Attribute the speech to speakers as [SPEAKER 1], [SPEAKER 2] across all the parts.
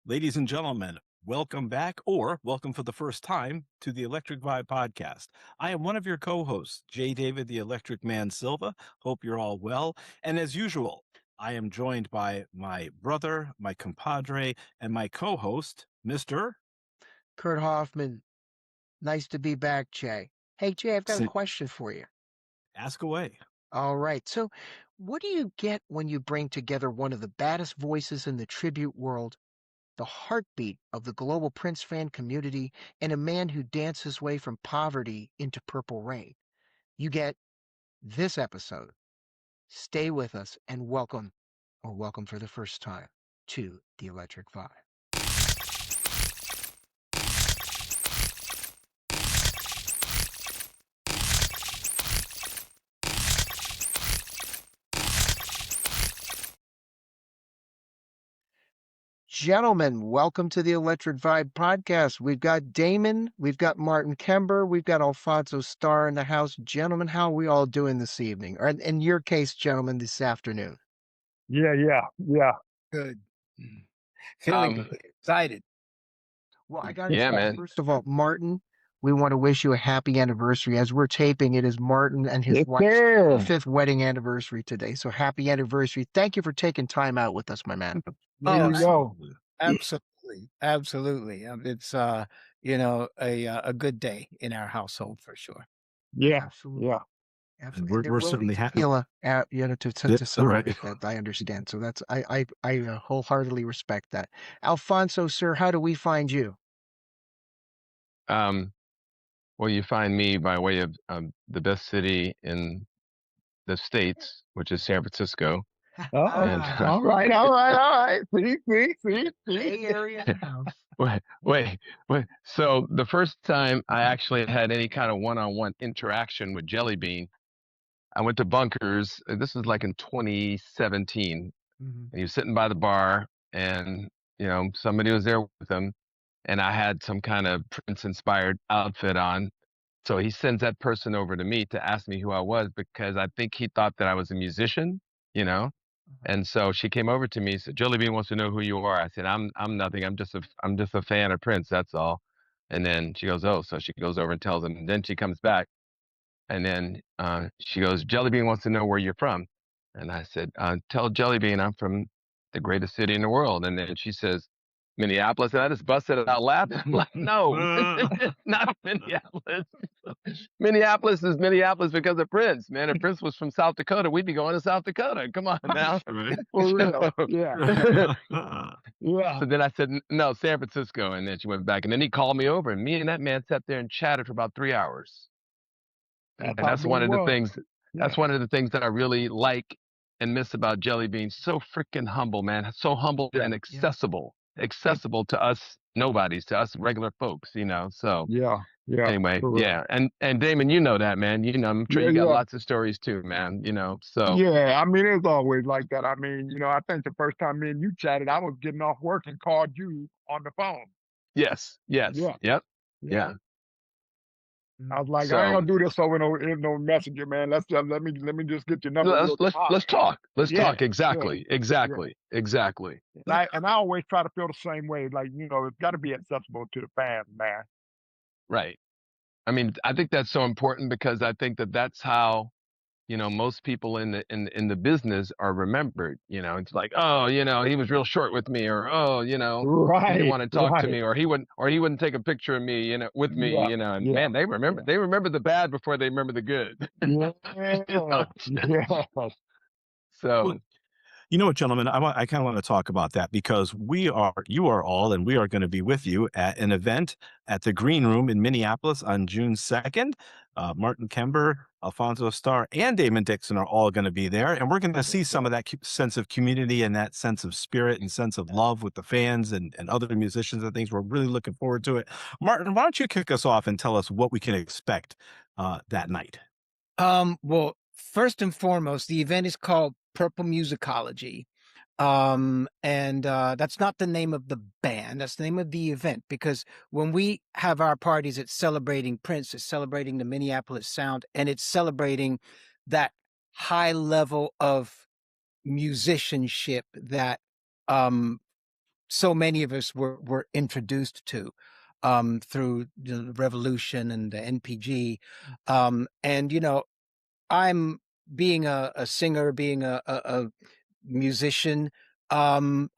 [SPEAKER 1] Ladies and gentlemen, welcome back or welcome for the first time to the Electric Vibe podcast. I am one of your co-hosts, J. David, the Electric Man Silva. Hope you're all well. And as usual, I am joined by my brother, my compadre, and my co-host, Mr.
[SPEAKER 2] Kurt Hoffman, nice to be back, Jay. Hey, Jay, I've got a
[SPEAKER 1] Sin-
[SPEAKER 2] question for you.
[SPEAKER 1] Ask away.
[SPEAKER 2] All right. So, what do you get when you bring together one of the baddest voices in the tribute world, the heartbeat of the global Prince fan community, and a man who danced his way from poverty into Purple Rain? You get this episode. Stay with us and welcome for the first time to the Electric Vibe. Gentlemen, welcome to the Electric Vibe podcast. We've got Damon, we've got Martin Kember, we've got Alphonso Starr in the house. Gentlemen, how are we all doing this evening? Or in your case, gentlemen, this afternoon?
[SPEAKER 3] Yeah.
[SPEAKER 4] Good. Feeling good. Excited.
[SPEAKER 2] Well, I got to
[SPEAKER 3] Yeah,
[SPEAKER 2] say,
[SPEAKER 3] man.
[SPEAKER 2] first of all, Martin, we want to wish you a happy anniversary. As we're taping, it is Martin and his
[SPEAKER 3] Yes,
[SPEAKER 2] wife's
[SPEAKER 3] sir.
[SPEAKER 2] 5th wedding anniversary today. So happy anniversary. Thank you for taking time out with us, my man.
[SPEAKER 3] There you go.
[SPEAKER 4] Absolutely. It's a good day in our household for sure.
[SPEAKER 3] Yeah,
[SPEAKER 2] Absolutely.
[SPEAKER 3] yeah.
[SPEAKER 2] Absolutely.
[SPEAKER 1] We're
[SPEAKER 2] And there will
[SPEAKER 1] certainly
[SPEAKER 2] be
[SPEAKER 1] happy.
[SPEAKER 2] tequila, to
[SPEAKER 1] Right.
[SPEAKER 2] celebrate that. I understand. So that's I wholeheartedly respect that. Alphonso, sir, how do we find you?
[SPEAKER 3] Well, you find me by way of the best city in the States, which is San Francisco. And
[SPEAKER 4] All
[SPEAKER 3] right. See.
[SPEAKER 2] Bay Area house.
[SPEAKER 3] Wait. So the first time I actually had any kind of one-on-one interaction with Jelly Bean, I went to Bunkers. This was like in 2017.
[SPEAKER 2] Mhm.
[SPEAKER 3] And he was sitting by the bar, and somebody was there with him, and I had some kind of Prince-inspired outfit on. So he sends that person over to me to ask me who I was because I think he thought that I was a musician, you know. And so she came over to me and said, "Jelly Bean wants to know who you are." I said, "I'm nothing. I'm just a fan of Prince. That's all." And then she goes, "Oh," so she goes over and tells him. And then she comes back, and then she goes, "Jelly Bean wants to know where you're from." And I said, "Tell Jelly Bean I'm from the greatest city in the world." And then she says, "Minneapolis." And I just busted it out laughing. I'm like, "No, it's not Minneapolis. Minneapolis is Minneapolis because of Prince, man. If Prince was from South Dakota, we'd be going to South Dakota. Come on now."
[SPEAKER 2] For real.
[SPEAKER 3] Yeah.
[SPEAKER 2] Yeah.
[SPEAKER 3] So then I said, "No, San Francisco." And then she went back. And then he called me over, and me and that man sat there and chatted for about 3 hours. And that's one of the things. That's one of the things that I really like and miss about Jelly Bean. So freaking humble, man. So humble and accessible to us nobodies, to us regular folks, So
[SPEAKER 5] Yeah.
[SPEAKER 3] anyway,
[SPEAKER 5] correct.
[SPEAKER 3] yeah. And Damon, you know that, man. I'm sure you got lots of stories too, man. So
[SPEAKER 5] Yeah, I mean, it's always like that. I mean, I think the first time me and you chatted, I was getting off work and called you on the phone.
[SPEAKER 3] yes.
[SPEAKER 5] Yeah.
[SPEAKER 3] Yep. Yeah.
[SPEAKER 5] I was like,
[SPEAKER 3] So
[SPEAKER 5] I ain't gonna do this over no messenger, man. Let me just get your number.
[SPEAKER 3] let's talk. Let's
[SPEAKER 5] Yeah,
[SPEAKER 3] talk. Exactly.
[SPEAKER 5] And I always try to feel the same way. Like, it's got to be accessible to the fans, man.
[SPEAKER 3] Right. I mean, I think that's so important because I think that that's how most people in the business are remembered. It's like, oh, he was real short with me, or oh, he didn't want to talk to me, or he wouldn't take a picture of me, with me, and man, they remember the bad before they remember the good. So
[SPEAKER 1] You know what, gentlemen, I kind of want to talk about that because you are all, and we are going to be with you at an event at the Green Room in Minneapolis on June 2nd. Martin Kember, Alphonso Starr, and Damon Dickson are all going to be there. And we're going to see some of that sense of community and that sense of spirit and sense of love with the fans and other musicians and things. We're really looking forward to it. Martin, why don't you kick us off and tell us what we can expect that night?
[SPEAKER 4] Well, first and foremost, the event is called Purple Musicology. And that's not the name of the band. That's the name of the event, because when we have our parties, it's celebrating Prince, it's celebrating the Minneapolis sound, and it's celebrating that high level of musicianship that so many of us were introduced to through the revolution and the NPG. And I'm being a singer, being a musician. I'm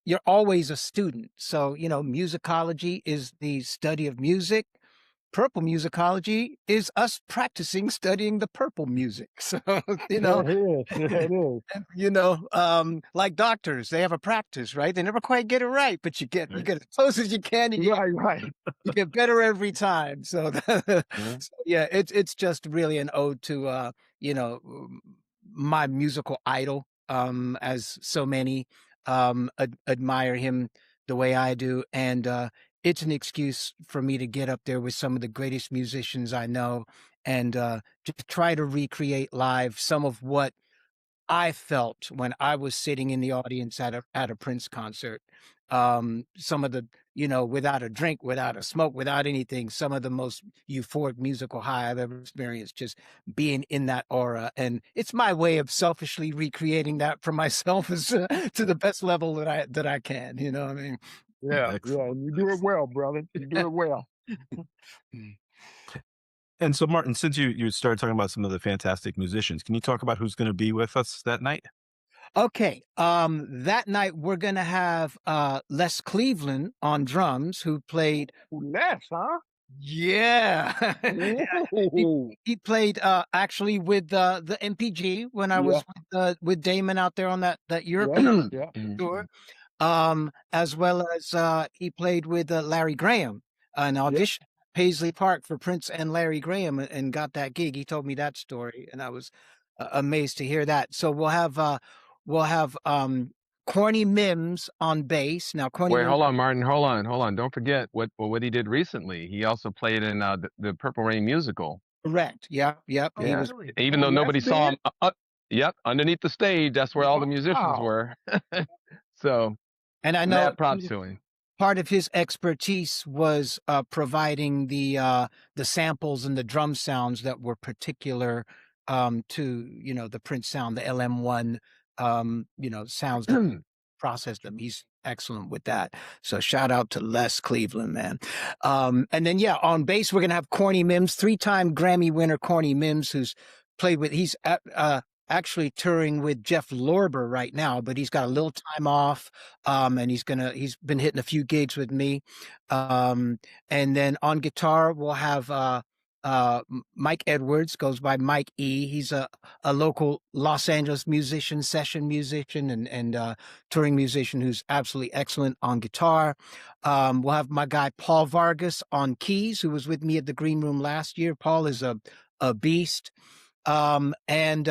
[SPEAKER 4] You're always a student. So, musicology is the study of music. Purple musicology is us practicing studying the purple music. So, you know,
[SPEAKER 5] It is. It is.
[SPEAKER 4] like doctors, they have a practice, right? They never quite get it right, but you get
[SPEAKER 1] Right.
[SPEAKER 4] as close as you can, and
[SPEAKER 5] Right.
[SPEAKER 4] you get better every time. So,
[SPEAKER 3] Yeah.
[SPEAKER 4] so yeah, it's just really an ode to you know my musical idol, as so many admire him the way I do, and it's an excuse for me to get up there with some of the greatest musicians I know, and just try to recreate live some of what I felt when I was sitting in the audience at a Prince concert. Some of the, without a drink, without a smoke, without anything, some of the most euphoric musical high I've ever experienced, just being in that aura. And it's my way of selfishly recreating that for myself as to the best level that I can. You know what I mean?
[SPEAKER 5] Yeah. Yeah.
[SPEAKER 1] Excellent.
[SPEAKER 5] And you do it well, brother. You do it well.
[SPEAKER 1] And so, Martin, since you started talking about some of the fantastic musicians, can you talk about who's going to be with us that night?
[SPEAKER 4] Okay. That night we're gonna have Les Cleveland on drums, who played.
[SPEAKER 5] Less, huh?
[SPEAKER 4] Yeah. Yeah.
[SPEAKER 5] Ooh.
[SPEAKER 4] He played actually with the MPG when I
[SPEAKER 5] Yeah.
[SPEAKER 4] was with Damon out there on that Europe
[SPEAKER 5] Yeah. Yeah.
[SPEAKER 4] tour. As well as he played with Larry Graham, an
[SPEAKER 5] Yeah.
[SPEAKER 4] audition at Paisley Park for Prince and Larry Graham, and got that gig. He told me that story, and I was amazed to hear that. So we'll have Corny Mims on bass. Now, Corny
[SPEAKER 3] Wait,
[SPEAKER 4] Mims,
[SPEAKER 3] hold on, Martin. Hold on. Don't forget what he did recently. He also played in the Purple Rain musical.
[SPEAKER 4] correct. Yep, yep.
[SPEAKER 2] Oh,
[SPEAKER 4] He
[SPEAKER 3] Yeah,
[SPEAKER 4] was
[SPEAKER 2] really?
[SPEAKER 3] even
[SPEAKER 5] Oh,
[SPEAKER 3] though
[SPEAKER 5] Les
[SPEAKER 3] nobody saw
[SPEAKER 5] did?
[SPEAKER 3] him. Yep, underneath the stage, that's where all the musicians
[SPEAKER 5] Wow.
[SPEAKER 3] were. So,
[SPEAKER 4] and I know
[SPEAKER 3] mad props to him.
[SPEAKER 4] part of his expertise was providing the samples and the drum sounds that were particular to the Prince sound, the LM1 sounds that process them. He's excellent with that. So shout out to Les Cleveland, man. And then on bass we're gonna have Corny Mims, 3-time Grammy winner Corny Mims, who's played with. He's actually touring with Jeff Lorber right now, but he's got a little time off. And he's been hitting a few gigs with me. And then on guitar we'll have Mike Edwards, goes by Mike E. He's a local Los Angeles musician, session musician, and touring musician who's absolutely excellent on guitar. We'll have my guy Paul Vargas on keys, who was with me at the Green Room last year. Paul is a beast. And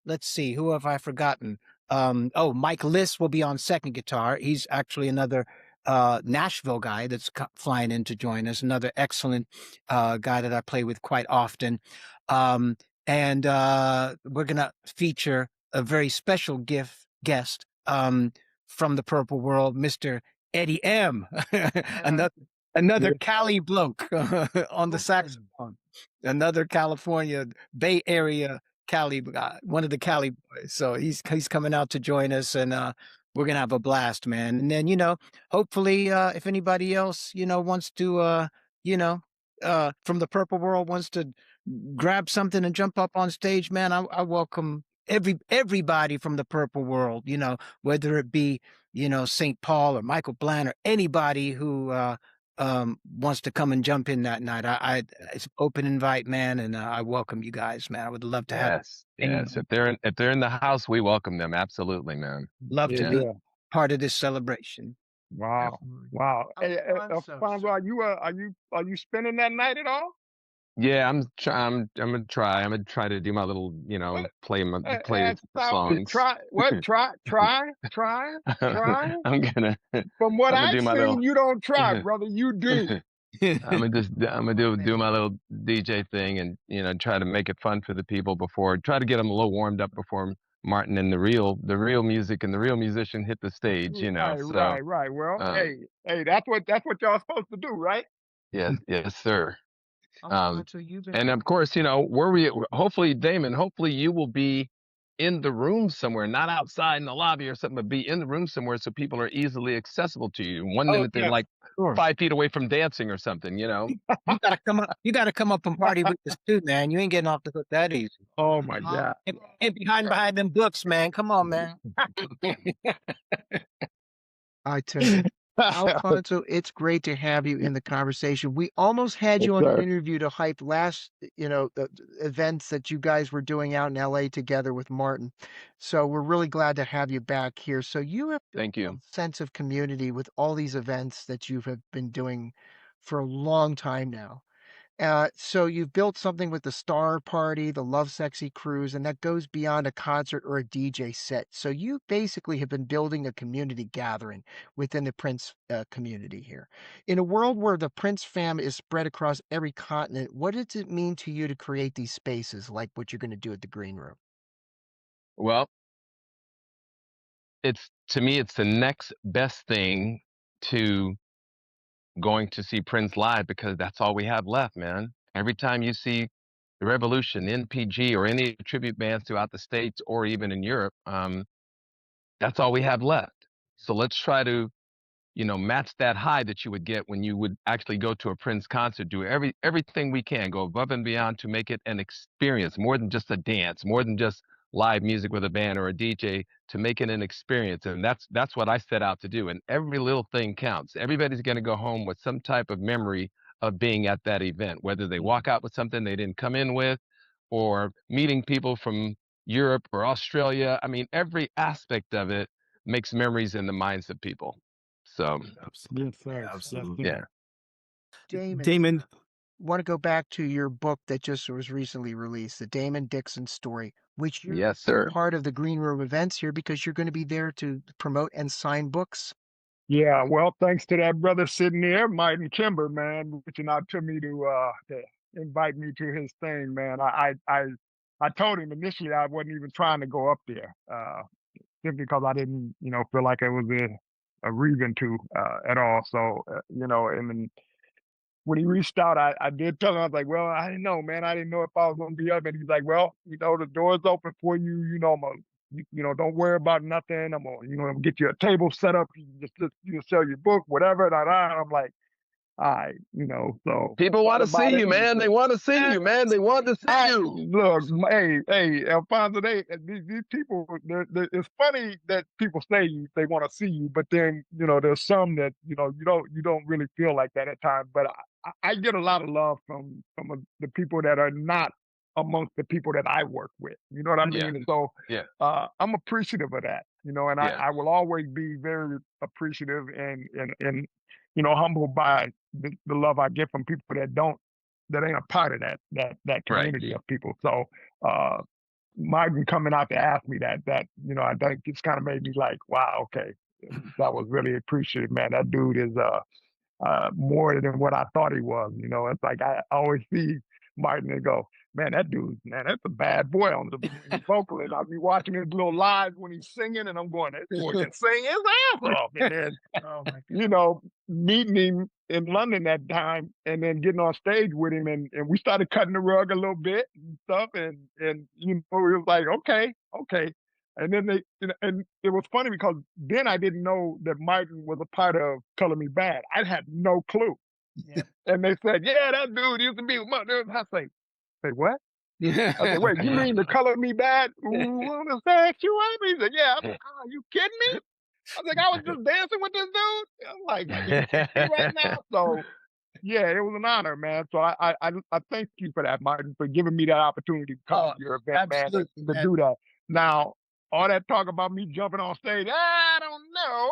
[SPEAKER 4] let's see, who have I forgotten? Mike Liss will be on second guitar. He's actually another Nashville guy that's flying in to join us. Another excellent guy that I play with quite often. And we're gonna feature a very special guest from the Purple World, Mr. Eddie M. another
[SPEAKER 5] Yeah.
[SPEAKER 4] Cali bloke on the saxophone. Another California Bay Area Cali guy, one of the Cali boys. So he's coming out to join us, and we're gonna have a blast, man. And then hopefully, if anybody else wants to from the Purple World wants to grab something and jump up on stage, man, I welcome everybody from the Purple World. Whether it be St. Paul or Michael Bland or anybody who wants to come and jump in that night. It's open invite, man, and I welcome you guys, man. I would love to have
[SPEAKER 3] Yes, yes.
[SPEAKER 4] anyone.
[SPEAKER 3] If they're in the house, we welcome them. Absolutely, man.
[SPEAKER 4] Love to
[SPEAKER 3] Yeah.
[SPEAKER 4] be
[SPEAKER 5] Yeah.
[SPEAKER 4] part of this celebration.
[SPEAKER 5] Wow.
[SPEAKER 2] Absolutely.
[SPEAKER 5] Wow. Hey,
[SPEAKER 2] Alfonso,
[SPEAKER 5] Alfonso, are you spending that night at all?
[SPEAKER 3] Yeah, I'm gonna try. I'm gonna try to do my little,
[SPEAKER 5] What?
[SPEAKER 3] play the
[SPEAKER 5] Stop.
[SPEAKER 3] songs.
[SPEAKER 5] Try what? Try.
[SPEAKER 3] I'm gonna
[SPEAKER 5] From what
[SPEAKER 3] I'm gonna
[SPEAKER 5] I've
[SPEAKER 3] do my little
[SPEAKER 5] seen, you don't try, brother. You do.
[SPEAKER 3] I'm gonna do my little DJ thing and try to make it fun for the people try to get them a little warmed up before Martin and the real music and the real musician hit the stage,
[SPEAKER 5] Right.
[SPEAKER 3] So
[SPEAKER 5] Right. Well,
[SPEAKER 3] uh,
[SPEAKER 5] hey, that's what y'all supposed to do, right?
[SPEAKER 3] yes, sir.
[SPEAKER 2] Alfonso, you've been
[SPEAKER 3] And of course, hopefully, Damon, hopefully you will be in the room somewhere, not outside in the lobby or something, but be in the room somewhere so people are easily accessible to you. One
[SPEAKER 4] Oh,
[SPEAKER 3] minute they're
[SPEAKER 4] yeah,
[SPEAKER 3] like
[SPEAKER 5] Sure.
[SPEAKER 3] 5 feet away from dancing or something, you know?
[SPEAKER 4] you gotta come up and party with us too, man. You ain't getting off the hook that easy.
[SPEAKER 5] Oh my God.
[SPEAKER 4] Get behind them books, man. Come on, man.
[SPEAKER 2] I tell you, Alfonso, it's great to have you in the conversation. We almost had
[SPEAKER 5] Yes,
[SPEAKER 2] you on the
[SPEAKER 5] sir.
[SPEAKER 2] interview to hype last, the events that you guys were doing out in LA together with Martin. So we're really glad to have you back here. So you have built
[SPEAKER 3] Thank
[SPEAKER 2] a
[SPEAKER 3] you.
[SPEAKER 2] sense of community with all these events that you have been doing for a long time now. So you've built something with the Starr Party, the Love Sexy Cruise, and that goes beyond a concert or a DJ set. So you basically have been building a community gathering within the Prince community here. In a world where the Prince fam is spread across every continent, what does it mean to you to create these spaces like what you're going to do at the Green Room?
[SPEAKER 3] Well, to me, it's the next best thing to going to see Prince live because that's all we have left, man. Every time you see the Revolution, NPG, or any tribute bands throughout the States or even in Europe, that's all we have left. So let's try to, match that high that you would get when you would actually go to a Prince concert. Do everything we can, go above and beyond to make it an experience, more than just a dance, more than just live music with a band or a DJ, to make it an experience. And that's what I set out to do. And every little thing counts. Everybody's going to go home with some type of memory of being at that event, whether they walk out with something they didn't come in with, or meeting people from Europe or Australia. I mean, every aspect of it makes memories in the minds of people. So,
[SPEAKER 5] Yes, sir.
[SPEAKER 1] Absolutely.
[SPEAKER 3] yeah.
[SPEAKER 2] Damon,
[SPEAKER 1] Damon,
[SPEAKER 2] want to go back to your book that just was recently released, the Damon Dickson story, which you're
[SPEAKER 3] Yes, sir.
[SPEAKER 2] part of the Green Room events here because you're going to be there to promote and sign books.
[SPEAKER 5] Yeah, well, thanks to that brother sitting there, Martin Kember, man, reaching out to me to invite me to his thing, man. I told him initially I wasn't even trying to go up there, simply because I didn't, feel like it was a reason to at all. So, and then when he reached out, I did tell him, I was like, well, I didn't know, man. I didn't know if I was going to be up. And he's like, well, the door's open for you. I'm a, don't worry about nothing. I'm going to, get you a table set up. You just sell your book, whatever. I'm like, all right, so
[SPEAKER 3] People want
[SPEAKER 5] thought
[SPEAKER 3] to
[SPEAKER 5] about
[SPEAKER 3] see
[SPEAKER 5] it.
[SPEAKER 3] you, man. They want to see you, man. They want to see you.
[SPEAKER 5] Look, hey, Alphonso, these people, it's funny that people say they want to see you, but then, there's some that, you don't really feel like that at times. But I get a lot of love from the people that are not amongst the people that I work with. You know what I mean?
[SPEAKER 3] Yeah.
[SPEAKER 5] And so
[SPEAKER 3] Yeah.
[SPEAKER 5] I'm appreciative of that, and
[SPEAKER 3] Yeah.
[SPEAKER 5] I will always be very appreciative and humbled by the love I get from people that ain't a part of that
[SPEAKER 3] Right.
[SPEAKER 5] community of people. So Martin coming out to ask me that I think it's kind of made me like, wow, okay, that was really appreciative, man. That dude is more than what I thought he was. It's like I always see Martin and go, man, that dude, man, that's a bad boy on the vocalist. I'll be watching his little lives when he's singing, and I'm going, that boy can sing his ass off. And then,
[SPEAKER 2] Oh my God.
[SPEAKER 5] meeting him in London that time, and then getting on stage with him, and we started cutting the rug a little bit and stuff, and it was like, okay. And then and it was funny because then I didn't know that Martin was a part of Color Me Bad. I had no clue.
[SPEAKER 2] Yeah.
[SPEAKER 5] And they said, yeah, that dude used to be with Martin. I say what? I said, wait, you mean the Color Me Bad? Wanna sex you up? He said, yeah. I'm like, are you kidding me? I was like, I was just dancing with this dude. I'm like, are you kidding me right now? So yeah, it was an honor, man. So I thank you for that, Martin, for giving me that opportunity to come to your event, man,
[SPEAKER 4] Absolutely,
[SPEAKER 5] to
[SPEAKER 4] man.
[SPEAKER 5] do that. Now, all that talk about me jumping on stage, I don't know.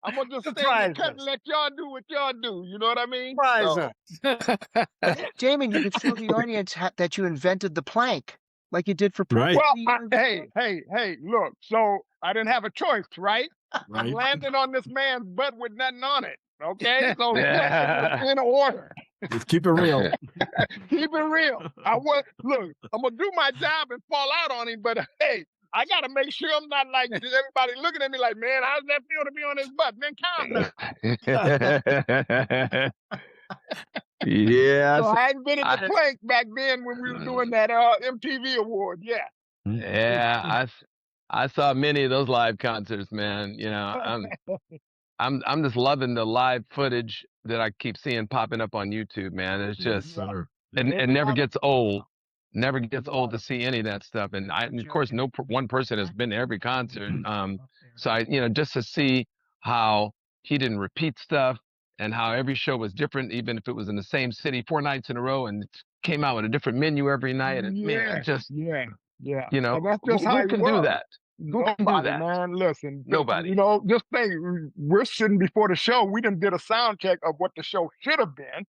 [SPEAKER 5] I'm gonna just stay in the
[SPEAKER 4] Surprise
[SPEAKER 5] cut and
[SPEAKER 4] us.
[SPEAKER 5] let y'all do what y'all do. You know what I mean?
[SPEAKER 4] Surprise
[SPEAKER 5] So,
[SPEAKER 4] us.
[SPEAKER 2] Damon, you could tell the audience that you invented the plank like you did for
[SPEAKER 1] Right.
[SPEAKER 2] Prince.
[SPEAKER 5] well, hey, look. So I didn't have a choice, right? I'm
[SPEAKER 1] Right.
[SPEAKER 5] landing on this man's butt with nothing on it. Okay, so it was in order.
[SPEAKER 1] Just keep it real.
[SPEAKER 5] Keep it real. Look, I'm gonna do my job and fall out on him, but hey, I gotta make sure I'm not like everybody looking at me like, man, how's that feel to be on his butt? Man, calm down.
[SPEAKER 3] Yeah.
[SPEAKER 5] So I invented the plank back then when we were doing that MTV award. Yeah.
[SPEAKER 3] Yeah, I saw many of those live concerts, man. You know, I'm just loving the live footage that I keep seeing popping up on YouTube, man. It's
[SPEAKER 1] Yes,
[SPEAKER 3] just
[SPEAKER 1] sir.
[SPEAKER 3] it never gets old. Never gets
[SPEAKER 5] There's a
[SPEAKER 3] old
[SPEAKER 5] lot
[SPEAKER 3] to
[SPEAKER 5] of
[SPEAKER 3] see any of that stuff. And of course, one person has been to every concert. So just to see how he didn't repeat stuff and how every show was different, even if it was in the same city 4 nights in a row and came out with a different menu every night. And man,
[SPEAKER 5] yeah,
[SPEAKER 3] just,
[SPEAKER 5] yeah. And that's just how
[SPEAKER 3] who
[SPEAKER 5] he
[SPEAKER 3] can do
[SPEAKER 5] was.
[SPEAKER 3] that? Who can do
[SPEAKER 5] Nobody,
[SPEAKER 3] that?
[SPEAKER 5] man. Listen,
[SPEAKER 3] Nobody.
[SPEAKER 5] just think, we're sitting before the show. We done did a sound check of what the show should have been.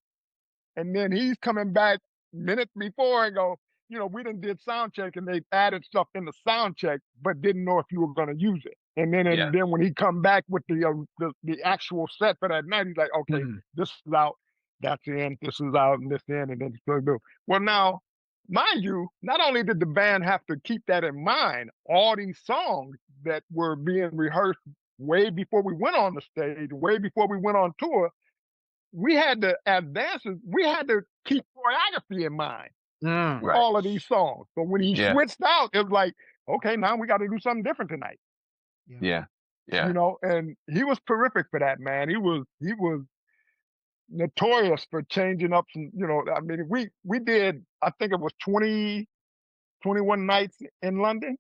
[SPEAKER 5] And then he's coming back minutes before and go, we done did sound check and they added stuff in the sound check, but didn't know if you were going to use it. And
[SPEAKER 3] Yeah.
[SPEAKER 5] then when he come back with the actual set for that night, he's like, okay, this is out, that's in, this is out, and this in, and then he's going to do. Well, now, mind you, not only did the band have to keep that in mind, all these songs that were being rehearsed way before we went on the stage, way before we went on tour, we had to, as dancers, we had to keep choreography in mind for
[SPEAKER 3] Right.
[SPEAKER 5] all of these songs. So when he
[SPEAKER 3] Yeah.
[SPEAKER 5] switched out, it was like, okay, now we got to do something different tonight.
[SPEAKER 3] Yeah. Yeah.
[SPEAKER 5] And he was terrific for that, man. He was notorious for changing up some, I mean, we did, I think it was 21 nights in London.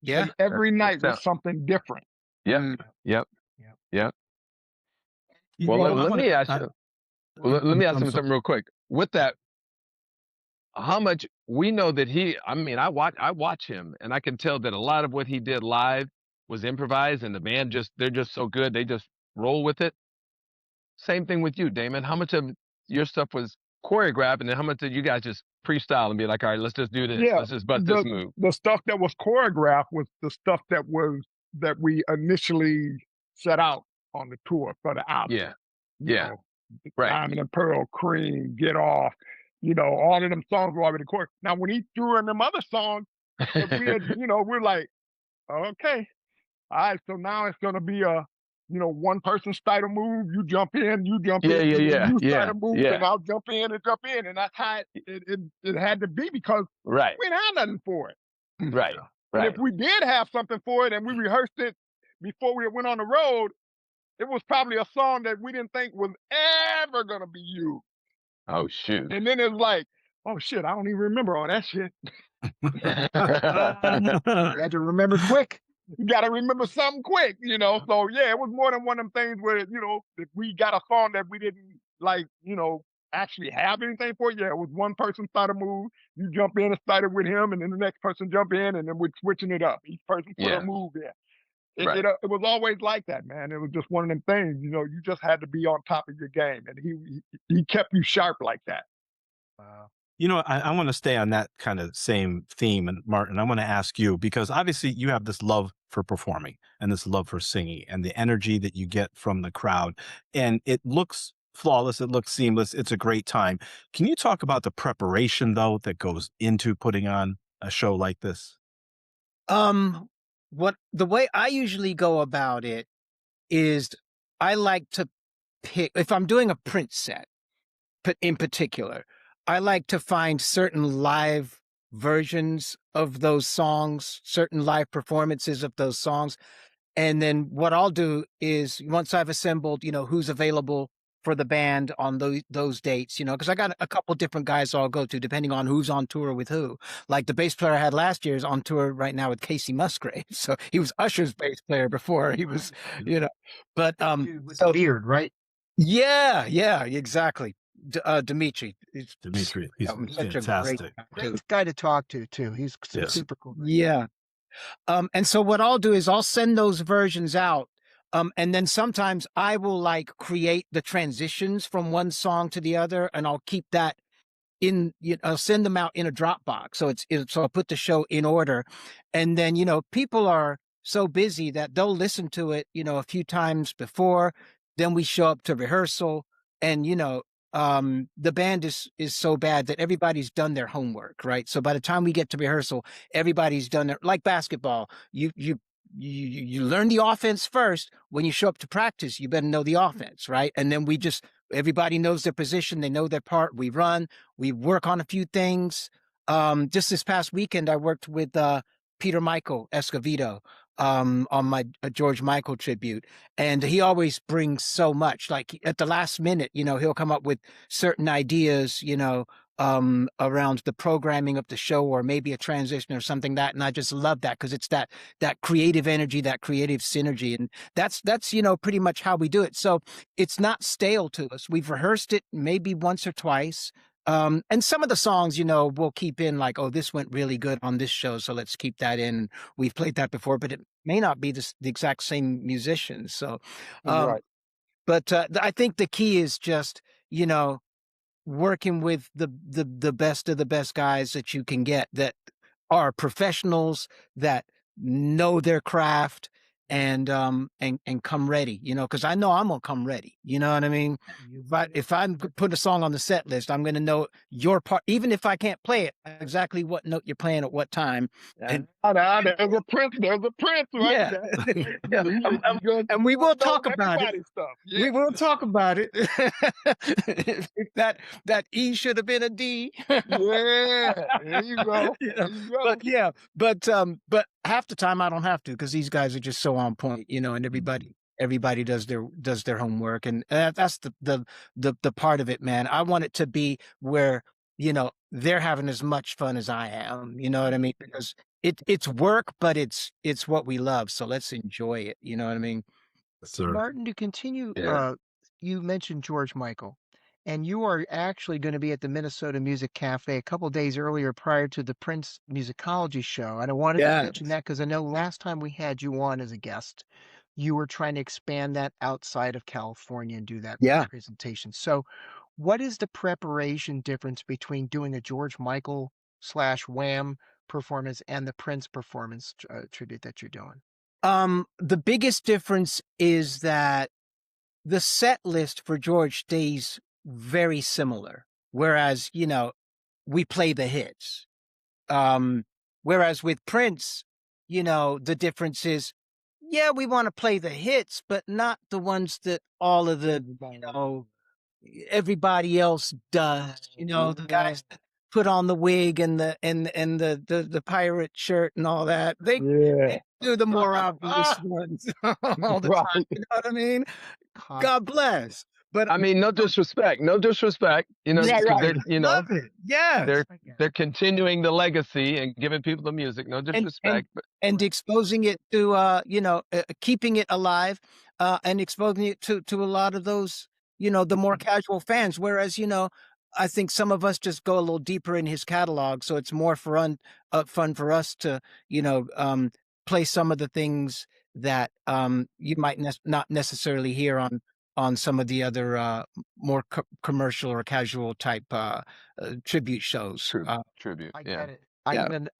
[SPEAKER 4] Yeah.
[SPEAKER 5] And every night
[SPEAKER 3] Yeah.
[SPEAKER 5] was something different.
[SPEAKER 3] Yep. Yep.
[SPEAKER 2] Yep.
[SPEAKER 3] Yep.
[SPEAKER 1] You
[SPEAKER 3] Well,
[SPEAKER 1] know,
[SPEAKER 3] let me ask you. Let me ask
[SPEAKER 1] I'm
[SPEAKER 3] him something real quick. With that, how much we know that I watch him, and I can tell that a lot of what he did live was improvised, and the band they're just so good, they just roll with it. Same thing with you, Damon. How much of your stuff was choreographed, and then how much did you guys just freestyle and be like, all right, let's just do this.
[SPEAKER 5] Yeah,
[SPEAKER 3] Let's just butt this move.
[SPEAKER 5] the stuff that was choreographed was the stuff that we initially set out on the tour for the album.
[SPEAKER 3] Yeah.
[SPEAKER 5] You
[SPEAKER 3] Yeah.
[SPEAKER 5] know,
[SPEAKER 3] Right.
[SPEAKER 5] Diamond and Pearl, Cream, Get Off, all of them songs were already choreographed. Now, when he threw in them other songs that we had, we're like, okay, all right, so now it's going to be a, one person start a move, you jump in, you jump in, and then you start a move, and I'll jump in. And that's how it had to be, because
[SPEAKER 3] Right.
[SPEAKER 5] we didn't have nothing for it.
[SPEAKER 3] Right.
[SPEAKER 5] And
[SPEAKER 3] Right.
[SPEAKER 5] if we did have something for it and we rehearsed it before we went on the road, it was probably a song that we didn't think was ever going to be used.
[SPEAKER 3] Oh, shoot.
[SPEAKER 5] And then it's like, oh shit, I don't even remember all that shit.
[SPEAKER 2] You had to remember quick.
[SPEAKER 5] You got to remember something quick, So yeah, it was more than one of them things where, if we got a song that we didn't actually have anything for, yeah, it was one person start a move, you jump in and start it with him, and then the next person jump in, and then we're switching it up. Each person put a move in. It was always like that, man. It was just one of them things, you just had to be on top of your game, and he kept you sharp like that.
[SPEAKER 2] Wow.
[SPEAKER 1] I want to stay on that kind of same theme. And Martin, I want to ask you, because obviously you have this love for performing and this love for singing and the energy that you get from the crowd. And it looks flawless. It looks seamless. It's a great time. Can you talk about the preparation, though, that goes into putting on a show like this?
[SPEAKER 4] The way I usually go about it is I like to pick, if I'm doing a Prince set, in particular, I like to find certain live versions of those songs, certain live performances of those songs. And then what I'll do is, once I've assembled, who's available for the band on those dates, because I got a couple different guys I'll go to depending on who's on tour with who. Like the bass player I had last year is on tour right now with Casey Musgrave. So he was Usher's bass player before he was, but
[SPEAKER 2] With the beard, right?
[SPEAKER 4] Yeah, exactly. Dimitri.
[SPEAKER 1] He's
[SPEAKER 4] such
[SPEAKER 1] fantastic.
[SPEAKER 2] Great guy to talk to, too. He's super cool.
[SPEAKER 4] Yeah. And so what I'll do is I'll send those versions out. And then sometimes I will create the transitions from one song to the other, and I'll keep that I'll send them out in a Dropbox. So I'll put the show in order. And then, people are so busy that they'll listen to it, a few times before. Then we show up to rehearsal, and, the band is so bad that everybody's done their homework, right? So by the time we get to rehearsal, everybody's done their, like basketball, you learn the offense first. When you show up to practice, you better know the offense, right? And then everybody knows their position, they know their part. We run, we work on a few things. just this past weekend, I worked with Peter Michael Escovedo on my George Michael tribute, and he always brings so much. Like at the last minute, he'll come up with certain ideas, around the programming of the show, or maybe a transition or something and I just love that because it's that creative energy, that creative synergy, and that's pretty much how we do it. So it's not stale to us. We've rehearsed it maybe once or twice. And some of the songs, we'll keep in like, oh, this went really good on this show, so let's keep that in. We've played that before, but it may not be the exact same musicians. So,
[SPEAKER 5] Right.
[SPEAKER 4] but I think the key is just, working with the best of the best guys that you can get that are professionals that know their craft and come ready, because I know I'm gonna come ready. You know what I mean? If I'm put a song on the set list, I'm gonna know your part, even if I can't play it, exactly what note you're playing at what time. And
[SPEAKER 5] There's a prince. There's a prince, right?
[SPEAKER 4] yeah, yeah, and we will talk about it.
[SPEAKER 5] Stuff. Yeah.
[SPEAKER 4] We will talk about it. that E should have been a D.
[SPEAKER 5] Yeah, there you go. There you go.
[SPEAKER 4] But yeah, but half the time I don't have to because these guys are just so on point, and everybody does their homework, and that's the part of it, man. I want it to be where they're having as much fun as I am. You know what I mean? Because it's work, but it's what we love. So let's enjoy it. You know what I mean?
[SPEAKER 1] Sir.
[SPEAKER 2] Martin, to continue,
[SPEAKER 3] Yeah.
[SPEAKER 2] you mentioned George Michael, and you are actually going to be at the Minnesota Music Cafe a couple days earlier prior to the Prince Musicology show. And I wanted to mention that because I know last time we had you on as a guest, you were trying to expand that outside of California and do that
[SPEAKER 4] Yeah.
[SPEAKER 2] presentation. So, what is the preparation difference between doing a George Michael / Wham performance and the Prince performance tribute that you're doing?
[SPEAKER 4] The biggest difference is that the set list for George stays very similar, whereas, we play the hits. Whereas with Prince, the difference is, yeah, we want to play the hits, but not the ones that all of the, everybody else does, the guys that put on the wig and the pirate shirt and all that. They do the more obvious ones all the time. You know what I mean? God bless. But
[SPEAKER 3] I mean, no disrespect, they're,
[SPEAKER 4] love it. Yeah.
[SPEAKER 3] they're continuing the legacy and giving people the music. No disrespect, but
[SPEAKER 4] and exposing it to keeping it alive and exposing it to a lot of those the more casual fans, whereas I think some of us just go a little deeper in his catalog, so it's more fun for us to play some of the things that you might not necessarily hear on some of the other more commercial or casual type tribute shows.
[SPEAKER 3] tribute.
[SPEAKER 2] I
[SPEAKER 3] Yeah.
[SPEAKER 2] get it.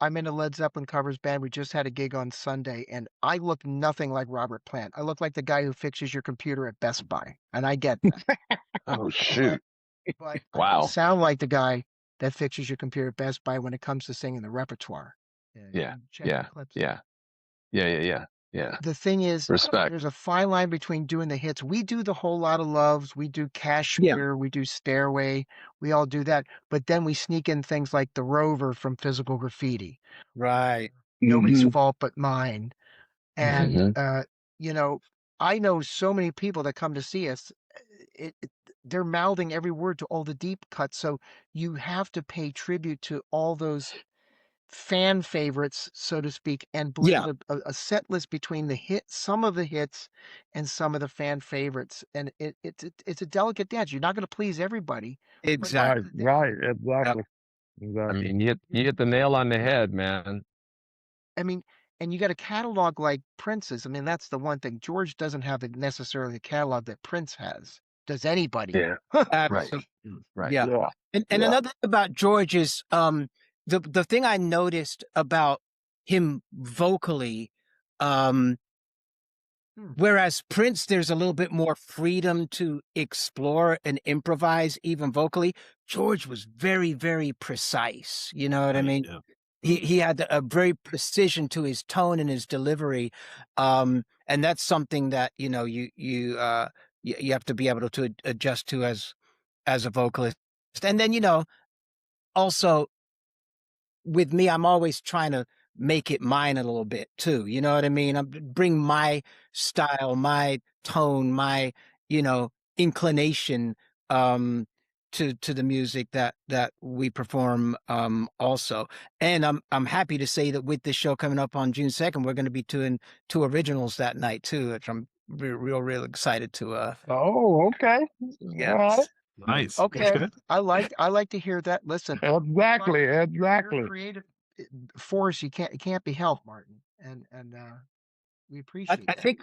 [SPEAKER 2] I'm in a Led Zeppelin covers band. We just had a gig on Sunday, and I look nothing like Robert Plant. I look like the guy who fixes your computer at Best Buy, and I get that.
[SPEAKER 3] Oh shoot!
[SPEAKER 2] But I
[SPEAKER 3] Wow.
[SPEAKER 2] don't sound like the guy that fixes your computer at Best Buy when it comes to singing the repertoire.
[SPEAKER 3] Yeah.
[SPEAKER 2] Check the clips.
[SPEAKER 3] Yeah.
[SPEAKER 2] The thing is,
[SPEAKER 3] Respect.
[SPEAKER 2] there's a fine line between doing the hits. We do the Whole Lot of Loves, we do Kashmir, we do Stairway, we all do that. But then we sneak in things like The Rover from Physical Graffiti.
[SPEAKER 4] Right.
[SPEAKER 2] Nobody's fault but mine. And
[SPEAKER 3] Mhm.
[SPEAKER 2] I know so many people that come to see us. They're mouthing every word to all the deep cuts. So you have to pay tribute to all those fan favorites, so to speak, and blend a set list between some of the hits and some of the fan favorites. And it's a delicate dance. You're not going to please everybody.
[SPEAKER 4] Exactly.
[SPEAKER 5] Right. Exactly.
[SPEAKER 3] I mean, you hit the nail on the head, man.
[SPEAKER 2] I mean, and you got a catalog like Prince's. I mean, that's the one thing. George doesn't have necessarily a catalog that Prince has. Does anybody?
[SPEAKER 3] Yeah.
[SPEAKER 4] Absolutely.
[SPEAKER 3] Right.
[SPEAKER 4] Yeah. And another thing about George is the thing I noticed about him vocally, whereas Prince, there's a little bit more freedom to explore and improvise even vocally. George was very, very precise. You know what I mean?
[SPEAKER 1] Yeah.
[SPEAKER 4] He had a very precision to his tone and his delivery, and that's something that you have to be able to adjust to as a vocalist. And then also with me, I'm always trying to make it mine a little bit too. You know what I mean? Bring my style, my tone, my, inclination, to the music that we perform, also. And I'm happy to say that with this show coming up on June 2nd, we're going to be doing two originals that night too, which I'm real excited to,
[SPEAKER 5] Oh, okay.
[SPEAKER 4] yeah.
[SPEAKER 5] All right.
[SPEAKER 1] Nice. That's
[SPEAKER 2] Okay,
[SPEAKER 1] good.
[SPEAKER 2] I like to hear that. Listen,
[SPEAKER 5] Exactly.
[SPEAKER 2] you're a
[SPEAKER 5] Exactly.
[SPEAKER 2] creative force. You can't be helped, Martin, and we appreciate
[SPEAKER 4] I
[SPEAKER 2] that.
[SPEAKER 4] think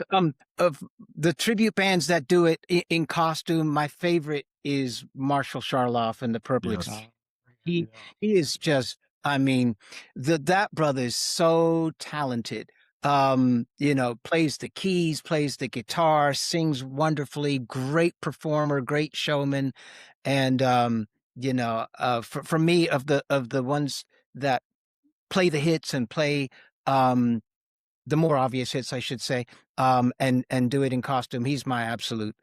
[SPEAKER 4] of the tribute bands that do it in costume, my favorite is Marshall Charloff and the Purple
[SPEAKER 1] Yes.
[SPEAKER 4] Express. He is just, I mean, that brother is so talented. Plays the keys, plays the guitar, sings wonderfully, great performer, great showman. And for me, of the ones that play the hits and play the more obvious hits, I should say, and do it in costume, he's my absolute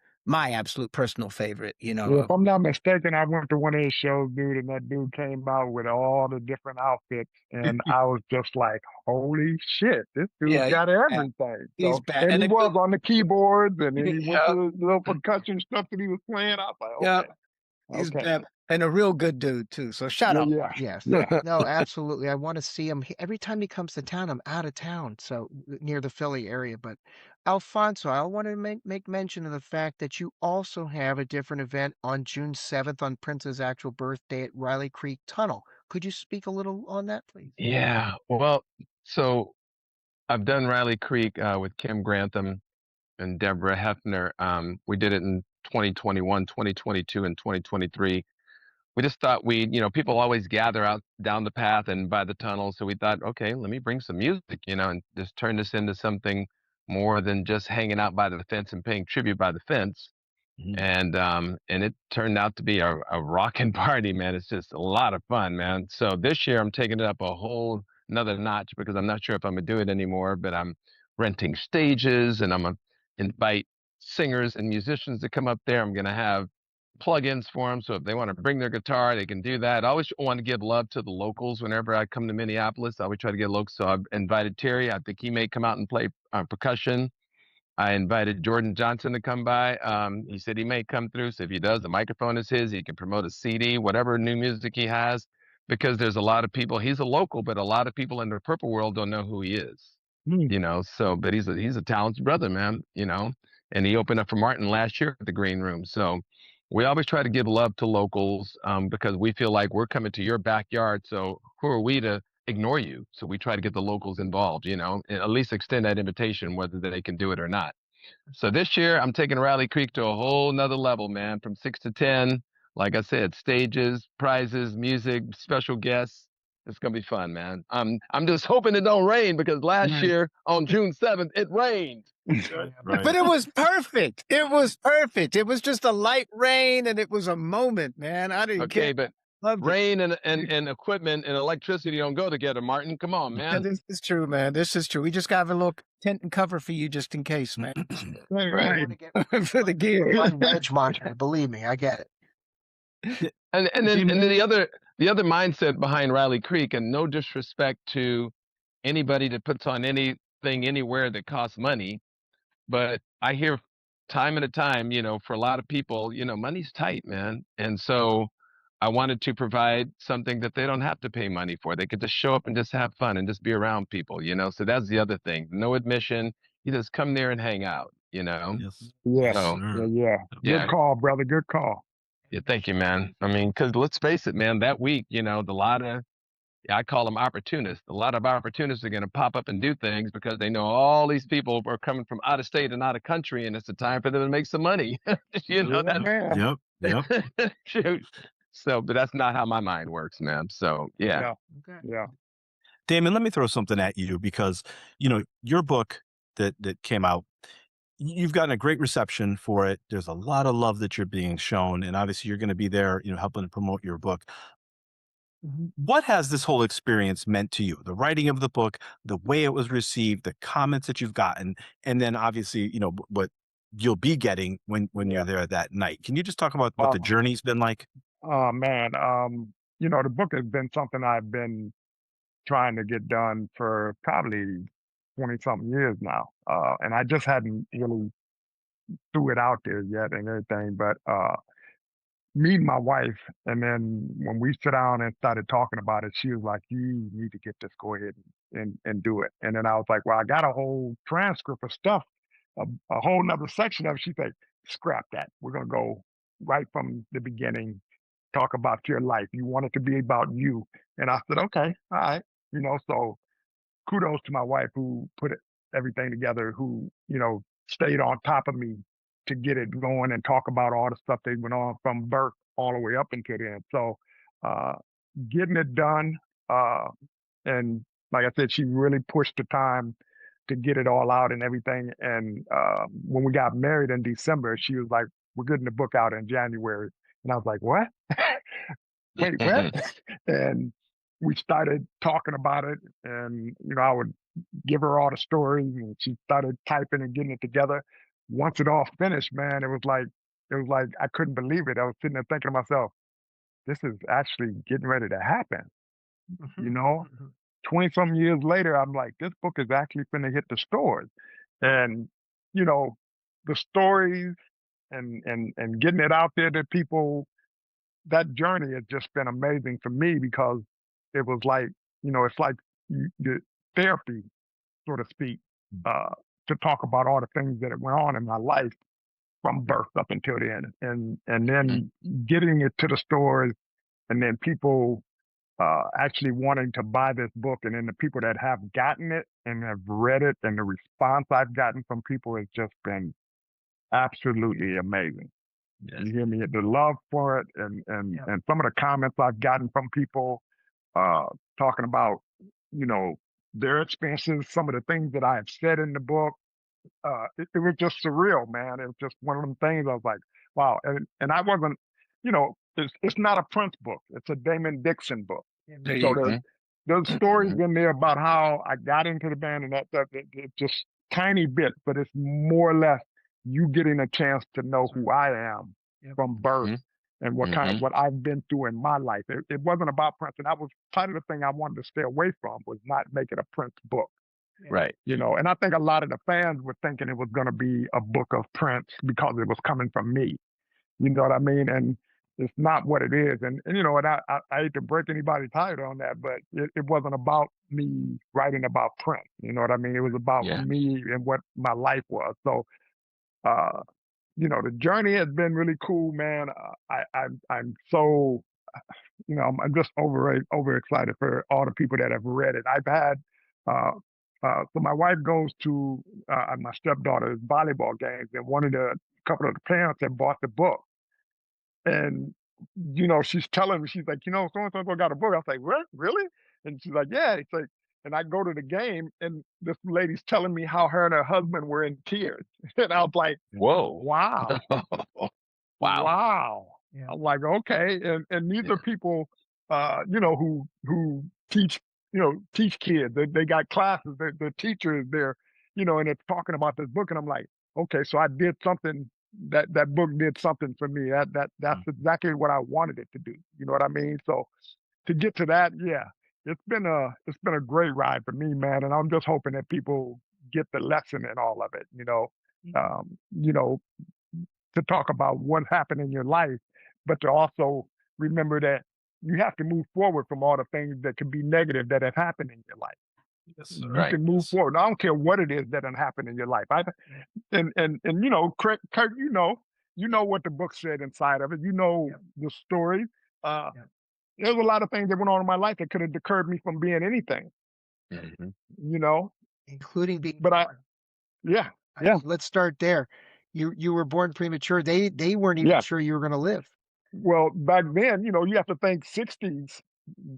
[SPEAKER 4] personal favorite,
[SPEAKER 5] Yeah, if I'm not mistaken, I went to one of his shows, dude, and that dude came out with all the different outfits, and I was just like, "Holy shit, this dude
[SPEAKER 4] Yeah,
[SPEAKER 5] got everything!"
[SPEAKER 4] he's
[SPEAKER 5] So,
[SPEAKER 4] bad.
[SPEAKER 5] and
[SPEAKER 4] And
[SPEAKER 5] he
[SPEAKER 4] it
[SPEAKER 5] was
[SPEAKER 4] was,
[SPEAKER 5] on the keyboards, and then he went
[SPEAKER 4] yeah,
[SPEAKER 5] to the little percussion stuff that he was playing. I was
[SPEAKER 4] yeah,
[SPEAKER 5] like,
[SPEAKER 4] he's
[SPEAKER 5] "Okay,
[SPEAKER 4] bad. And a real good dude too. So shout
[SPEAKER 5] yeah,
[SPEAKER 4] out.
[SPEAKER 5] yeah,
[SPEAKER 2] Yes.
[SPEAKER 5] yeah."
[SPEAKER 2] No, absolutely. I want to see him. Every time he comes to town, I'm out of town, so near the Philly area. But Alfonso, I want to make mention of the fact that you also have a different event on June 7th on Prince's actual birthday at Riley Creek Tunnel. Could you speak a little on that, please?
[SPEAKER 3] Yeah. Well, so I've done Riley Creek with Kim Grantham and Deborah Hefner. We did it in 2021, 2022, and 2023. We just thought people always gather out down the path and by the tunnel. So we thought, okay, let me bring some music, and just turn this into something more than just hanging out by the fence and paying tribute by the fence.
[SPEAKER 1] Mhm.
[SPEAKER 3] And it turned out to be a rocking party, man. It's just a lot of fun, man. So this year I'm taking it up a whole another notch because I'm not sure if I'm gonna do it anymore, but I'm renting stages and I'm gonna invite singers and musicians to come up there. I'm gonna have plugins for them, so if they want to bring their guitar, they can do that. I always want to give love to the locals whenever I come to Minneapolis. I always try to get locals. So I've invited Terry. I think he may come out and play percussion. I invited Jordan Johnson to come by. He said he may come through. So if he does, the microphone is his. He can promote a CD, whatever new music he has, because there's a lot of people. He's a local, but a lot of people in the purple world don't know who he is.
[SPEAKER 1] Hmm.
[SPEAKER 3] So but he's a talented brother, man. And he opened up for Martin last year at the Green Room. So we always try to give love to locals because we feel like we're coming to your backyard. So who are we to ignore you? So we try to get the locals involved, and at least extend that invitation, whether they can do it or not. So this year I'm taking Rally Creek to a whole nother level, man, from 6 to 10. Like I said, stages, prizes, music, special guests. It's gonna be fun, man. I'm just hoping it don't rain because last
[SPEAKER 4] Right.
[SPEAKER 3] year on June 7th it rained.
[SPEAKER 1] Right.
[SPEAKER 4] But it was perfect. It was perfect. It was just a light rain and it was a moment, man. I didn't care.
[SPEAKER 3] Okay, but
[SPEAKER 4] Loved it.
[SPEAKER 3] rain and equipment and electricity don't go together, Martin. Come on,
[SPEAKER 4] Yeah,
[SPEAKER 3] man.
[SPEAKER 4] this is true, man. This is true. We just got a little tent and cover for you just in case, man.
[SPEAKER 5] Right.
[SPEAKER 4] For the gear.
[SPEAKER 2] One wedge monitor. Believe me, I get it.
[SPEAKER 3] And then the other mindset behind Riley Creek, and no disrespect to anybody that puts on anything anywhere that costs money, but I hear time and a time, for a lot of people, money's tight, man. And so I wanted to provide something that they don't have to pay money for. They could just show up and just have fun and just be around people. So that's the other thing. No admission. You just come there and hang out.
[SPEAKER 1] Yes.
[SPEAKER 5] Yes.
[SPEAKER 3] So
[SPEAKER 5] Yeah,
[SPEAKER 1] Sure.
[SPEAKER 5] yeah.
[SPEAKER 3] yeah,
[SPEAKER 5] Good call, brother. Good call.
[SPEAKER 3] yeah, thank you, man. I mean, because let's face it, man, that week, the lot of I call them opportunists. A lot of opportunists are going to pop up and do things because they know all these people are coming from out of state and out of country, and it's a time for them to make some money.
[SPEAKER 5] Yeah, man.
[SPEAKER 1] Yep.
[SPEAKER 3] Shoot. So, but that's not how my mind works, man. So, yeah.
[SPEAKER 5] Yeah.
[SPEAKER 2] Okay.
[SPEAKER 5] Yeah.
[SPEAKER 1] Damon, let me throw something at you because, your book that came out, you've gotten a great reception for it. There's a lot of love that you're being shown, and obviously you're going to be there, helping to promote your book. What has this whole experience meant to you? The writing of the book, the way it was received, the comments that you've gotten, and then obviously, what you'll be getting when
[SPEAKER 5] Yeah.
[SPEAKER 1] you're there that night. Can you just talk about what the
[SPEAKER 5] Uh,
[SPEAKER 1] journey's been like?
[SPEAKER 5] oh man. The book has been something I've been trying to get done for probably 20 something years now. And I just hadn't really threw it out there yet and everything. But meeting my wife, and then when we sat down and started talking about it, she was like, "You need to get this. Go ahead and do it." And then I was like, "Well, I got a whole transcript of stuff, a whole nother section of it." She said, "Scrap that. We're gonna go right from the beginning. Talk about your life. You want it to be about you." And I said, "Okay, all right." So kudos to my wife who put everything together, who, stayed on top of me to get it going and talk about all the stuff that went on from birth all the way up until then. So, uh, getting it done, and like I said, she really pushed the time to get it all out and everything. And when we got married in December, she was like, "We're getting the book out in January." And I was like, "What?" "Wait, what?" And we started talking about it, and I would give her all the stories, and she started typing and getting it together. Once it all finished, man, it was like I couldn't believe it. I was sitting there thinking to myself, "This is actually getting ready to happen." You
[SPEAKER 2] Mhm,
[SPEAKER 5] know,
[SPEAKER 2] mhm.
[SPEAKER 5] 20 some years later, I'm like, this book is actually going to hit the stores, and you know, the stories and getting it out there to people, that journey has just been amazing for me because it was like, it's like the therapy, so to speak, uh, to talk about all the things that went on in my life from birth up until then, and then getting it to the stores, and then people actually wanting to buy this book, and then the people that have gotten it and have read it, and the response I've gotten from people has just been absolutely amazing.
[SPEAKER 1] Yes.
[SPEAKER 5] You hear me? The love for it,
[SPEAKER 2] Yeah.
[SPEAKER 5] and some of the comments I've gotten from people uh, talking about, you know, their experiences, some of the things that I have said in the book. It was just surreal, man. It was just one of them things. I was like, wow. And I wasn't, it's not a Prince book. It's a Damon Dickson book.
[SPEAKER 4] There
[SPEAKER 5] So
[SPEAKER 4] you go.
[SPEAKER 5] there's stories in there about how I got into the band and that stuff. It's just tiny bit, but it's more or less you getting a chance to know who I am
[SPEAKER 2] Yep.
[SPEAKER 5] from birth and what I've been through in my life. It wasn't about Prince, and that was part of the thing I wanted to stay away from, was not make it a Prince book.
[SPEAKER 2] Yeah.
[SPEAKER 3] Right.
[SPEAKER 5] And I think a lot of the fans were thinking it was going to be a book of Prince because it was coming from me. You know what I mean? And it's not what it is. And I hate to break anybody's heart on that, but it wasn't about me writing about Prince. You know what I mean? It was about
[SPEAKER 3] Yeah.
[SPEAKER 5] me and what my life was. So, uh, the journey has been really cool, man. I'm so, I'm just over excited for all the people that have read it. I've had, uh, so my wife goes to my stepdaughter's volleyball games, and one of the couple of the parents had bought the book, and she's telling me, she's like, so and so got a book. I was like, what, really? And she's like, yeah. It's like, and I go to the game, and this lady's telling me how her and her husband were in tears, and I was like,
[SPEAKER 3] Whoa.
[SPEAKER 5] wow.
[SPEAKER 3] Wow.
[SPEAKER 5] Wow.
[SPEAKER 2] Yeah.
[SPEAKER 5] I'm like, okay. And these are people, who teach, teach kids. They got classes, the teachers there, and it's talking about this book. And I'm like, okay, so I did something, that book did something for me. That's exactly what I wanted it to do. You know what I mean? So to get to that, yeah, it's been a great ride for me, man. And I'm just hoping that people get the lesson in all of it, um, you know, to talk about what happened in your life, but to also remember that you have to move forward from all the things that could be negative that have happened in your life.
[SPEAKER 1] Yes, sir.
[SPEAKER 5] You
[SPEAKER 3] Right.
[SPEAKER 5] can move forward. I don't care what it is that has happened in your life. And Kurt, you know what the book said inside of it. You know
[SPEAKER 2] Yep.
[SPEAKER 5] the story. Uh,
[SPEAKER 2] Yep.
[SPEAKER 5] there's a lot of things that went on in my life that could have deterred me from being anything.
[SPEAKER 3] Mhm.
[SPEAKER 5] You know,
[SPEAKER 2] Including being
[SPEAKER 5] but
[SPEAKER 2] born.
[SPEAKER 5] yeah, yeah,
[SPEAKER 2] Let's start there. You were born premature. They weren't even
[SPEAKER 5] yeah.
[SPEAKER 2] sure you were going to live.
[SPEAKER 5] Well, back then, you have to think 60s.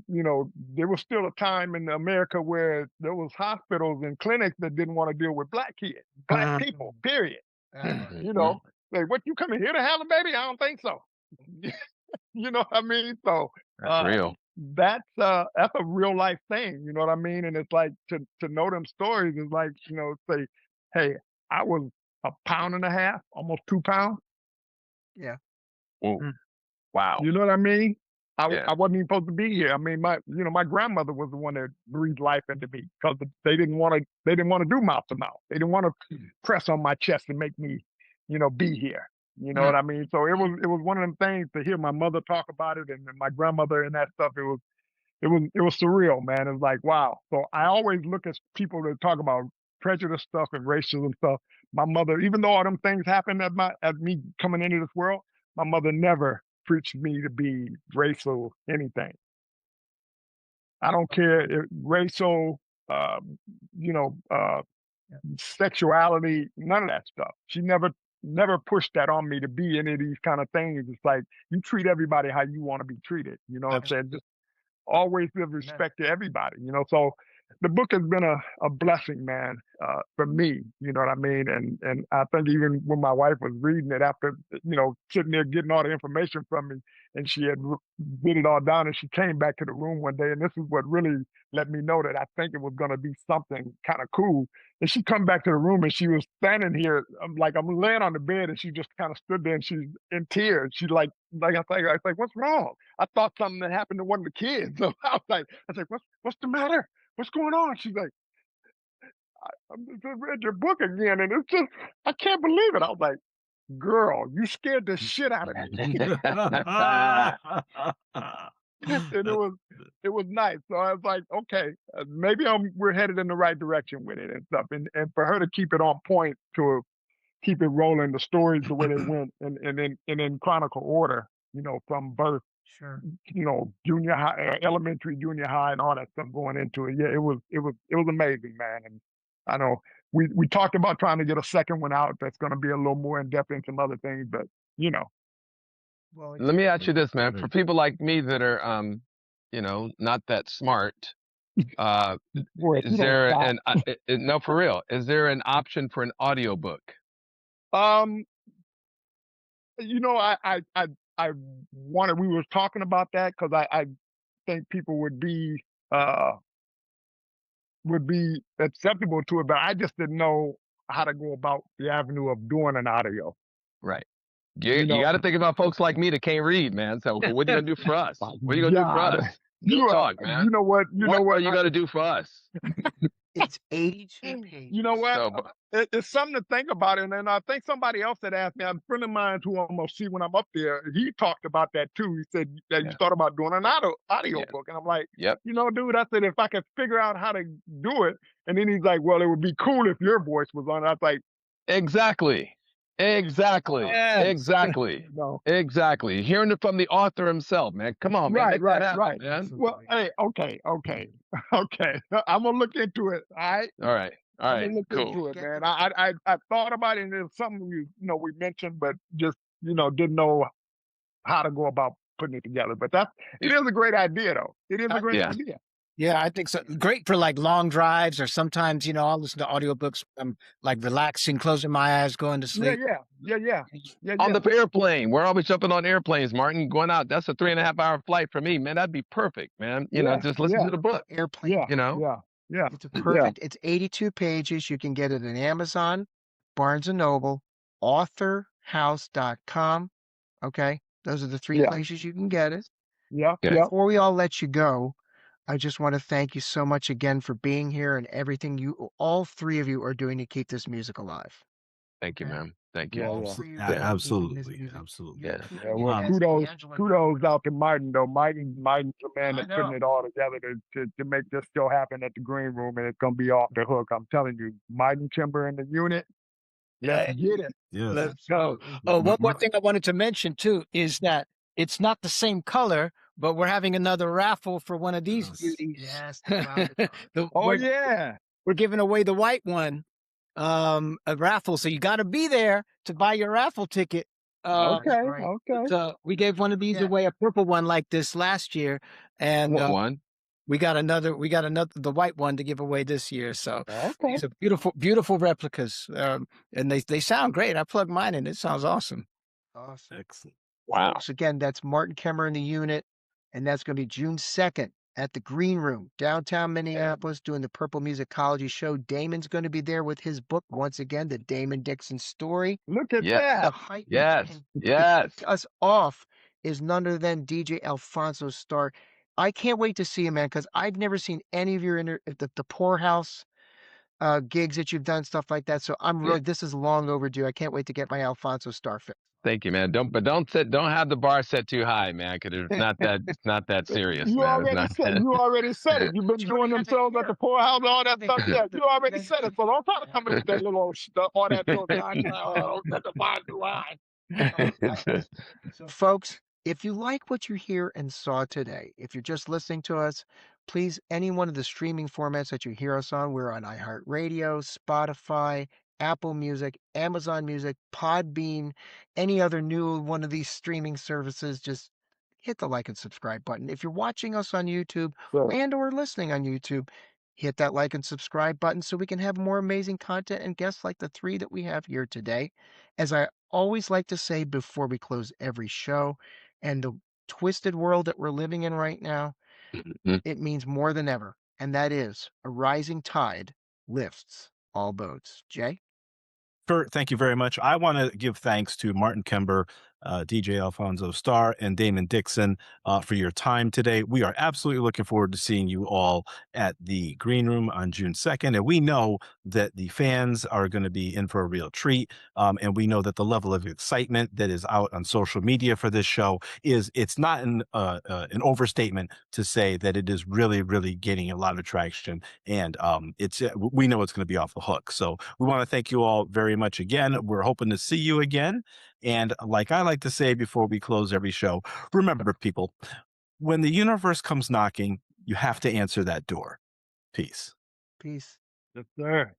[SPEAKER 5] There was still a time in America where there was hospitals and clinics that didn't want to deal with black kids, black people, period. You
[SPEAKER 3] Mhm.
[SPEAKER 5] know, like, what, you coming here to have a baby? I don't think so. You know what I mean? So
[SPEAKER 3] That's
[SPEAKER 5] uh,
[SPEAKER 3] real.
[SPEAKER 5] that's a real life thing. You know what I mean? And it's like to know them stories is like, say, hey, I was a pound and a half, almost 2 pounds.
[SPEAKER 2] Yeah.
[SPEAKER 3] Ooh.
[SPEAKER 4] Mm.
[SPEAKER 3] Wow.
[SPEAKER 5] You know what I mean?
[SPEAKER 3] Yeah.
[SPEAKER 5] I wasn't even supposed to be here. I mean, my grandmother was the one that breathed life into me because they didn't want to do mouth to mouth. They didn't want to press on my chest and make me, be here. You know what I mean? So it was one of them things to hear my mother talk about it and my grandmother and that stuff. It was surreal, man. It was like, wow. So I always look at people that talk about prejudice stuff and racism stuff. My mother, even though all them things happened at me coming into this world, my mother never preached me to be racial anything. I don't care if racial, uh, you know, uh, sexuality, none of that stuff. She never pushed that on me to be any of these kind of things. It's like you treat everybody how you want to be treated. You know what I'm saying? Just always give respect to everybody, So the book has been a blessing, man, for me, you know what I mean? And I think even when my wife was reading it after, sitting there getting all the information from me and she had did it all down and she came back to the room one day and this is what really let me know that I think it was going to be something kind of cool. And she come back to the room and she was standing here, I'm laying on the bed and she just kind of stood there and she's in tears. She I was like, what's wrong? I thought something had happened to one of the kids. So I was like, what's the matter? What's going on? She's like, I just read your book again, and it's just, I can't believe it. I was like, girl, you scared the shit out of me. And it was nice. So I was like, okay, maybe we're headed in the right direction with it and stuff. And for her to keep it on point, to keep it rolling, the stories the way they went, and in chronicle order, from birth,
[SPEAKER 2] Sure.
[SPEAKER 5] Junior high, elementary, junior high, and all that stuff going into it. Yeah, it was amazing, man. And I know we talked about trying to get a second one out that's going to be a little more in depth in some other things, but
[SPEAKER 2] Well,
[SPEAKER 3] Let me ask you this, man. For people like me that are, not that smart,
[SPEAKER 5] boy, if you
[SPEAKER 3] is
[SPEAKER 5] don't
[SPEAKER 3] there
[SPEAKER 5] stop.
[SPEAKER 3] no, for real, is there an option for an audiobook?
[SPEAKER 5] Um, I wanted. We were talking about that because I think people would be acceptable to it, but I just didn't know how to go about the avenue of doing an audio.
[SPEAKER 3] Right.
[SPEAKER 5] You
[SPEAKER 3] You
[SPEAKER 5] know,
[SPEAKER 3] got to think about folks like me that can't read, man. So what are you gonna do for us?
[SPEAKER 5] my
[SPEAKER 3] What are you gonna do for
[SPEAKER 5] God,
[SPEAKER 3] us? Real talk, man.
[SPEAKER 5] you know what?
[SPEAKER 3] What are you gonna do for us?
[SPEAKER 2] it's 82 pages.
[SPEAKER 5] You know what?
[SPEAKER 3] So,
[SPEAKER 5] It's something to think about. And I think somebody else had asked me, a friend of mine who I'm going to see when I'm up there, he talked about that too. He said that you thought about doing an audio book. And I'm like,
[SPEAKER 3] yep.
[SPEAKER 5] Dude, I said, if I could figure out how to do it. And then he's like, well, it would be cool if your voice was on it. I was like,
[SPEAKER 3] Exactly.
[SPEAKER 4] Yes.
[SPEAKER 3] Exactly. Exactly. Hearing it from the author himself, man. Come on, man. Make that happen, man.
[SPEAKER 5] Well, hey, okay. I'm going to look into it. All right. I'm gonna look into it, man. I thought about it, and it's something we mentioned, but just didn't know how to go about putting it together. But it is a great idea, though. It is a great idea.
[SPEAKER 4] Yeah, I think so. Great for like long drives, or sometimes I'll listen to audiobooks. I'm like relaxing, closing my eyes, going to sleep.
[SPEAKER 5] Yeah.
[SPEAKER 3] On the airplane, we're always jumping on airplanes, Martin. Going out, that's a 3.5-hour flight for me, man. That'd be perfect, man. Just listen to the book.
[SPEAKER 2] Airplane.
[SPEAKER 5] Yeah.
[SPEAKER 2] It's perfect. It's 82 pages. You can get it at Amazon, Barnes & Noble, authorhouse.com. Okay. Those are the three places you can get it.
[SPEAKER 5] Yeah.
[SPEAKER 2] Before we all let you go, I just want to thank you so much again for being here and everything all three of you are doing to keep this music alive.
[SPEAKER 3] Thank you, man. Thank you.
[SPEAKER 1] Absolutely.
[SPEAKER 3] Yeah.
[SPEAKER 5] Well, kudos out to Martin, though. Martin's the man that's putting it all together to make this show happen at the Green Room, and it's gonna be off the hook. I'm telling you, Martin Kember and the unit. Let's get it.
[SPEAKER 1] Yes.
[SPEAKER 4] Let's go. Oh, one more thing I wanted to mention too is that it's not the same color, but we're having another raffle for one of these beauties.
[SPEAKER 2] Yes.
[SPEAKER 4] We're giving away the white one, a raffle. So you got to be there to buy your raffle ticket.
[SPEAKER 5] Okay.
[SPEAKER 4] So we gave one of these away, a purple one like this last year, and
[SPEAKER 3] one.
[SPEAKER 4] We got another, the white one to give away this year. So it's a beautiful replicas, and they sound great. I plugged mine in; it sounds awesome.
[SPEAKER 2] Awesome.
[SPEAKER 1] Excellent.
[SPEAKER 3] Wow.
[SPEAKER 2] So again, that's Martin Kember in the unit, and that's going to be June 2nd at the Green Room, downtown Minneapolis, doing the Purple Musicology show. Damon's going to be there with his book once again, the Damon Dickson story.
[SPEAKER 5] Look at that.
[SPEAKER 2] The hype
[SPEAKER 3] Yes.
[SPEAKER 2] us off is none other than DJ Alphonso Starr. I can't wait to see him, man, because I've never seen any of your the poorhouse gigs that you've done, stuff like that. So I'm
[SPEAKER 3] Yeah.
[SPEAKER 2] really this is long overdue. I can't wait to get my Alphonso Starr fix.
[SPEAKER 3] Thank you, man. Don't have the bar set too high, man, because it's not that serious,
[SPEAKER 5] You
[SPEAKER 3] man. It's
[SPEAKER 5] already
[SPEAKER 3] not
[SPEAKER 5] said
[SPEAKER 3] that.
[SPEAKER 5] you already said it. You've been doing them shows at the poorhouse, all that stuff. Yeah, you already said it. So don't try to come in with that little stuff, all that little don't set the bar too high.
[SPEAKER 2] So, folks, if you like what you hear and saw today, if you're just listening to us, please, any one of the streaming formats that you hear us on, we're on iHeartRadio, Spotify, Apple Music, Amazon Music, Podbean, any other new one of these streaming services, just hit the like and subscribe button. If you're watching us on YouTube
[SPEAKER 5] So,
[SPEAKER 2] and or listening on YouTube, hit that like and subscribe button so we can have more amazing content and guests like the three that we have here today. As I always like to say before we close every show, and the twisted world that we're living in right now, it means more than ever. And that is a rising tide lifts all boats. Jay?
[SPEAKER 1] Kurt, thank you very much. I want to give thanks to Martin Kember, DJ Alphonso Starr, and Damon Dickson for your time today. We are absolutely looking forward to seeing you all at the Green Room on June 2nd. And we know that the fans are going to be in for a real treat. And we know that the level of excitement that is out on social media for this show it's not an overstatement to say that it is really, really gaining a lot of traction. And we know it's going to be off the hook. So we want to thank you all very much again. We're hoping to see you again. And like I like to say before we close every show, remember, people, when the universe comes knocking, you have to answer that door. Peace.
[SPEAKER 2] Peace.
[SPEAKER 5] yes, sir.